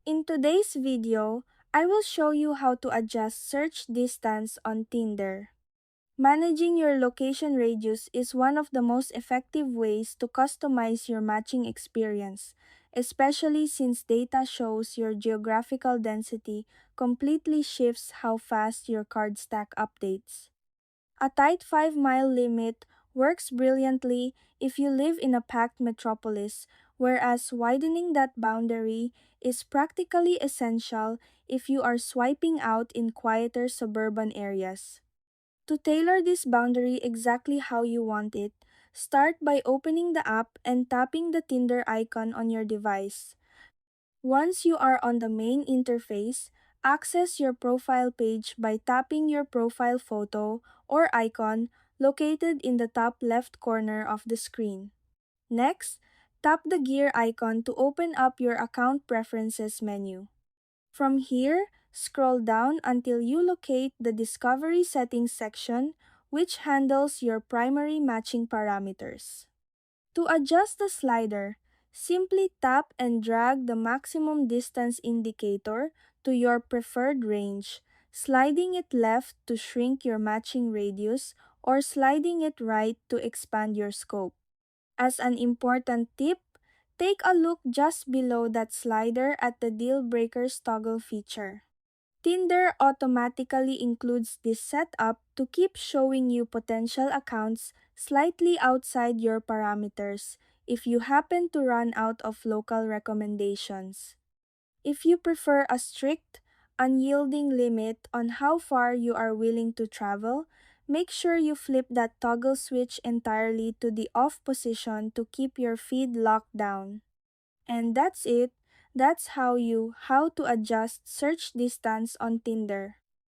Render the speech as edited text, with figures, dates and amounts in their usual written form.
In today's video, I will show you how to adjust search distance on Tinder. Managing your location radius is one of the most effective ways to customize your matching experience, especially since data shows your geographical density completely shifts how fast your card stack updates. A tight 5-mile limit works brilliantly if you live in a packed metropolis, whereas widening that boundary is practically essential if you are swiping out in quieter suburban areas. To tailor this boundary exactly how you want it, start by opening the app and tapping the Tinder icon on your device. Once you are on the main interface, access your profile page by tapping your profile photo or icon located in the top left corner of the screen. Next, tap the gear icon to open up your account preferences menu. From here, scroll down until you locate the Discovery Settings section, which handles your primary matching parameters. To adjust the slider, simply tap and drag the maximum distance indicator to your preferred range, sliding it left to shrink your matching radius or sliding it right to expand your scope. As an important tip, take a look just below that slider at the Deal Breakers toggle feature. Tinder automatically includes this setup to keep showing you potential accounts slightly outside your parameters if you happen to run out of local recommendations. If you prefer a strict, unyielding limit on how far you are willing to travel, make sure you flip that toggle switch entirely to the off position to keep your feed locked down. And that's it. That's how to adjust search distance on Tinder.